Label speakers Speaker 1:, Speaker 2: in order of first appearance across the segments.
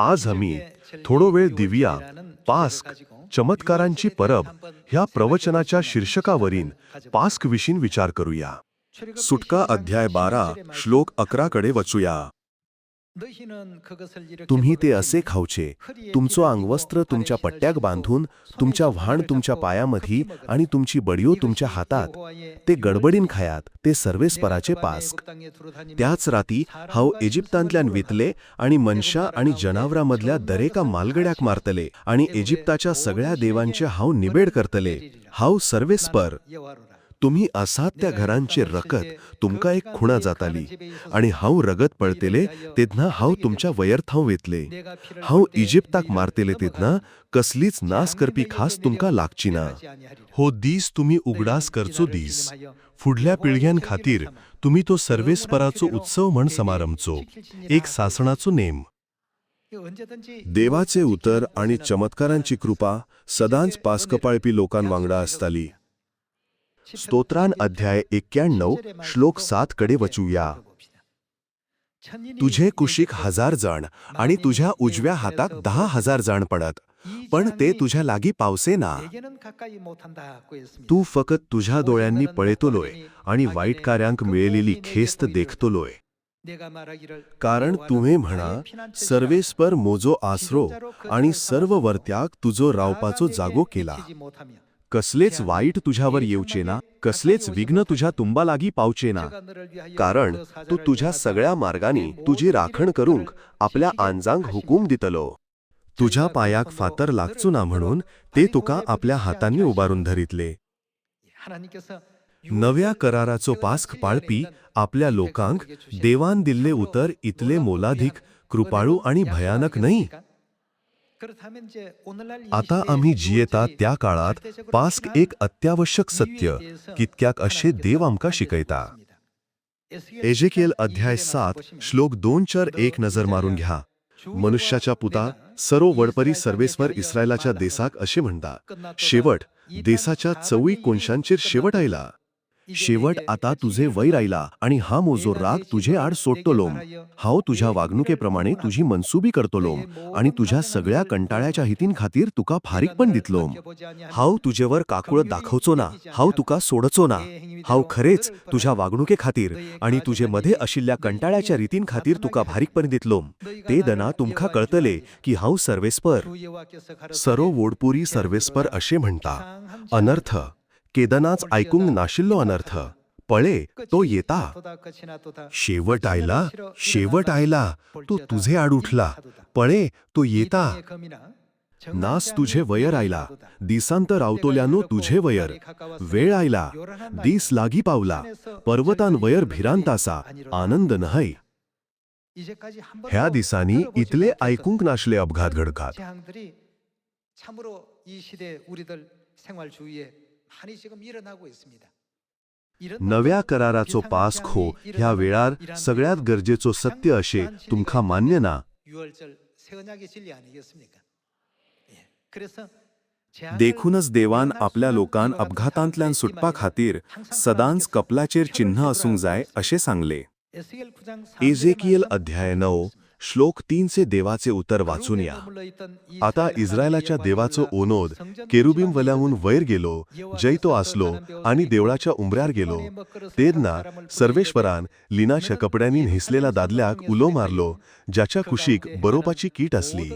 Speaker 1: आज आम्ही थोडो वेळ दिव्या, पास्क, चमत्कारांची परब ह्या प्रवचनाच्या शीर्षकावरील पास्क विषयी विचार करूया. सुटका अध्याय 12 श्लोक 11 कडे वचूया. तुम्ही ते असे खाऊचे, तुमचो अंगवस्त्र तुमच्या पट्ट्याक बांधून, तुमच्या व्हाण तुमच्या पायामधी आणि तुमची बडयो तुमच्या हातात, ते गडबडीन खायात, ते सर्वेस्पराचे पास्क. त्याच राती हाव इजिप्तांतल्यान वितले आणि मनशा आणि जनावरांमधल्या दरेका मालगड्याक मारतले आणि इजिप्ताच्या सगळ्या देवांचे हाव निबेड करतले. हाव सर्वेस्पर. तुम्ही असात त्या घरांचे रकत तुमका एक खुणा जाताली आणि हाव रगत पळतेले तेदना हाव तुमच्या वयर्थांव वेतले. हाव इजिप्ताक मारतेले तेदना कसलीच नास करपी खास तुमका लागची ना. हो दीस तुम्ही उगडास करचो दीस. फुडल्या पिळग्यां खातीर तुम्ही तो सर्वेस्पराचो उत्सव म्हण समारंभचो, एक सासणाचो नेम. देवाचे उतर आणि चमत्कारांची कृपा सदांच पास्क पाळपी लोकांवांगडा असताली. स्तोत्रान अध्याय 91 श्लोक 7 कडे वचूया. तुझे कुशीक 1000 जण आणि तुझ्या उजव्या हाताक 10,000 जण पडत, पण ते तुझ्या लागी पावसे ना. तू फकत तुझ्या डोळ्यांनी पळेतोलोय आणि वाईट कार्यांक मिळेलेली खेस्त देखतोलोय. कारण तुम्ही म्हणा, सर्वेस्पर मोजो आसरो आणि सर्व वर्त्याक तुझो रावपाचो जागो केला. कसलेच वाईट तुझ्यावर येऊचे ना, कसलेच विघ्न तुझ्या तुंबालागी पावचे ना. कारण तू तुझ्या सगळ्या मार्गांनी तुझी राखण करूंक आपल्या आंजांक हुकूम दितलो. तुझ्या पायाक फातर लागचो ना म्हणून ते तुका आपल्या हातांनी उबारून धरितले. नव्या कराराचो पास्क पाळपी आपल्या लोकांक देवान दिल्ले उतर इतले मोलाधिक, कृपाळू आणि भयानक नाही. आता आम्ही जियेता त्या काळात पास्क एक अत्यावश्यक सत्य, कितक्याक अशे देव आमका शिकयता. एजेकिएल अध्याय 7 श्लोक 2-1 नजर मारून घ्या. मनुष्याच्या पुता, सरो वडपरी सर्वेस्वर इस्रायलाच्या देशाक असे म्हणता, शेवट देशाच्या चौई कोनशांचेर शेवट आयला. शेवट आता तुझे वैर आयला आणि हा मोजो राग तुझे आड सोडतोलोम. हाव तुझ्या वागणुकेप्रमाणे तुझी मनसुबी करतोलोम आणि तुझ्या सगळ्या कंटाळ्याच्या हितीन खातीर तुका फारीक पण दितलोम. हाव तुझेवर काकुळ दाखवचो ना, हाव तुका सोडचो ना. हाव खरेच तुझ्या वागणुके खातीर आणि तुझे मध्ये आशिल्ल्या कंटाळ्याच्या रितीन खातीर तुका भारीक पण दितलोम. ते दना तुमका कळतले की हाव सर्वेस्पर. सरो वोडपुरी सर्वेस्पर असे म्हणता. अनर्थ केदनाच ऐकूंक नाशिल्लो अनर्थ. पळे तो येता. शेवट आयला, शेवट आयला, तो तुझे आड उठला. पळे तो येता. नास तुझे वयर आयला, दिसांत रावतोल्यानो तुझे वयर. वेळ आयला, दीस लागी पावला, पर्वतान वयर भिरांत आसा, आनंद न्हय. ह्या दिसांनी इतले ऐकूंक नाशले अपघात घडतात. नव्या कराराचो पास्क हो ह्या वेळार सगळ्यात गरजेचो सत्य अशे तुमका मान्य ना. देखूनच देवान आपल्या लोकांन अपघातांतल्यान सुटपा खातीर सदांच कपलाचेर चिन्ह असूंक जाय अशे सांगले. एजेकिएल अध्याय 9 श्लोक 3 देवाचे उतर वाचून या. आता इस्रायलाच्या देवाचो ओनोद केरुबीम वल्याहून वयर गेलो, जय तो आसलो आणि देवळाच्या उंबऱ्यार गेलो. तेदना सर्वेश्वरान लिनाच्या कपड्यांनी न्हेसलेल्या दादल्याक उलो मारलो, ज्याच्या कुशीक बरोपाची कीट असली.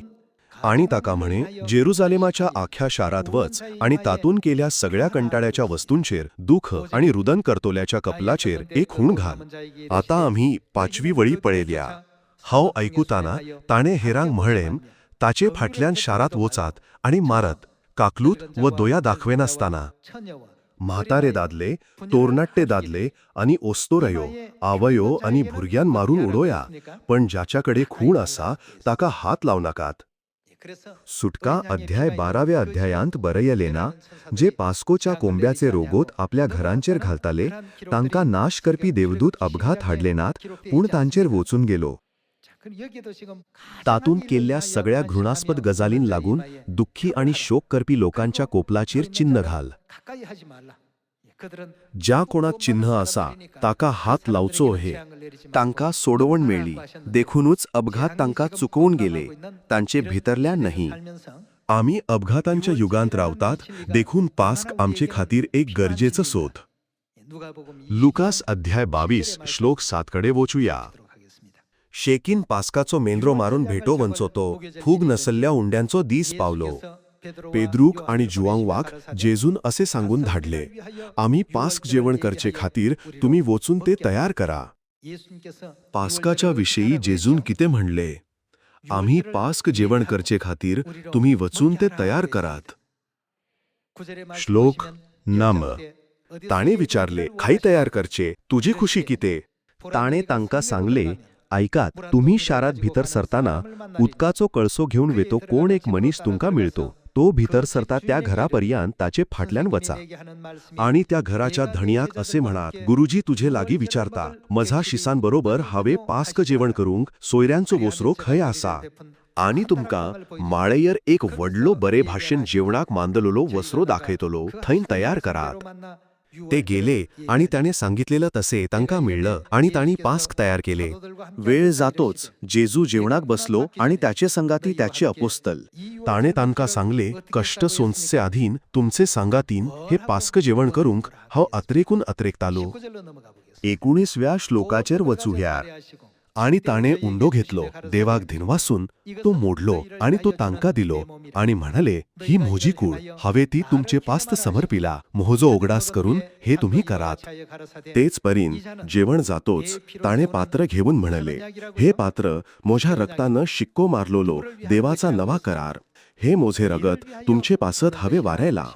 Speaker 1: आणि ताका म्हणे, जेरुजालेमाच्या आख्या शारात वच आणि तातून केल्या सगळ्या कंटाळ्याच्या वस्तूंचेर दुःख आणि रुदन करतोल्याच्या कपलाचेर एक खूण घाल. आता आम्ही 5वी वळी पळयल्या. हाव ऐकुताना ताणे हेरांक म्हणलें, ताचे फाटल्यान शारात वचात आणि मारत, काकलूत व दोया दाखवेनासताना. म्हातारे दादले, तोरणाट्टे दादले आणि ओस्तोरयो, आवयो आणि भुरग्यान मारून उडोया, पण ज्याच्याकडे खूण असा ताका हात लाव नाकात. सुटका अध्याय 12व्या अध्यायांत बरयले ना, जे पास्कोच्या कोंब्याचे रोगोत आपल्या घरांचेर घालताले, तांका नाश करपी देवदूत अपघात हाडले नात, पूण तांचेर वचून गेलो. तातून केल्ल्या सगळ्या घृणास्पद गजालींन लागून दुःखी आणि शोक करपी लोकांच्या कोपलाचेर चिन्ह घाल. ज्या कोणाक चिन्ह असा ताका हात लावचो हे. तांका सोडवण मेळ्ळी, देखूनच अपघात तांका चुकवून गेले, तांचे भितरल्या नाही. आम्ही अपघातांच्या युगांत रावतात, देखून पास्क आमचे खातीर एक गरजेचं सोद. लुकास अध्याय 22 श्लोक 7 कडे वचूया. शेकीन पास्काचो मेंद्रो मारून भेटो वंचो तो, फूग नसल्ल्या उंड्यांचो दीस पावलो. पेद्रूक आणि जुआंवाक जेजून असे सांगून धाडले, आम्ही पास्क जेवण करचे खातीर तुम्ही वचून ते तयार करा. पास्काच्या विषयी जेजून किते म्हणले, आम्ही पास्क जेवण करचे खातीर तुम्ही वचून ते तयार करात. श्लोक 9. ताणे विचारले, खाई तयार करचे, तुझी खुशी किते? ताणे तांका सांगले, ऐकात, तुम्ही शारात भितर सरताना उदकाचो कळसो घेऊन वेतो कोण एक मनीस तुमका मिळतो. तो भितर सरता त्या घरापर्यंत ताचे फाटल्यान वचा आणि त्या घराच्या धणियाक असे म्हणात, गुरुजी तुझे लागी विचारता, मझा शिसांबरोबर हावे पास्क जेवण करूंक सोयऱ्यांचो वसरो खंय आसा. आणि तुमका माळेयर एक व्हडलो बरे भाशेन जेवणाक मांदलोलो वसरो दाखयतलो, थंय तयार करात. ते गेले आणि त्याने सांगितलेलं तसे तांका मिळलं आणि तांणी पास्क तयार केले. वेळ जातोच जेजू जेवणाक बसलो आणि त्याचे संगाती त्याचे अपोस्तल. ताणे तांका सांगले, कष्ट सोंसचे आधीन तुमचे सांगातीन हे पास्क जेवण करूंक हांव अत्रेकून अत्रेकतालो. 19व्या श्लोकाचेर वचूया. आणि ताणे उंडो घेतलो, देवाक धिनवासून तो मोडलो आणि तो तांका दिलो आणि म्हणाले, ही म्हजी कूड, हावे ती तुमचे पास्त समर्पिला, मोहजो उगडास करून हे तुम्ही करात. तेच परीन जेवण जातोच ताणे पात्र घेऊन म्हणाले, हे पात्र मोझ्या रक्तानं शिक्को मारलोलो देवाचा नवा करार, हे मोझे रगत तुमचे पासत हावे वारायला.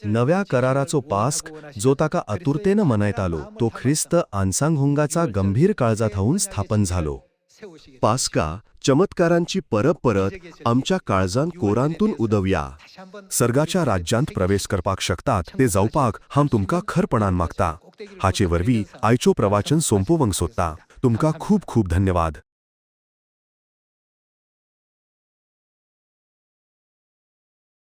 Speaker 1: नव्या कराराचो पास्क जो ताका आतुरतेनं मनयतालो तो ख्रिस्त आनसांगहुंगाचा गंभीर काळजात होऊन स्थापन झालो. पास्का चमत्कारांची परत आमच्या काळजान कोरांतून उदवया. सर्गाच्या राज्यांत प्रवेश करपाक शकतात ते जावपाक हांव तुमका खरपणान मागता. हाचे वरवीं आयचो प्रवाचन सोंपोवंक सोदता. तुमका खूब खूब धन्यवाद.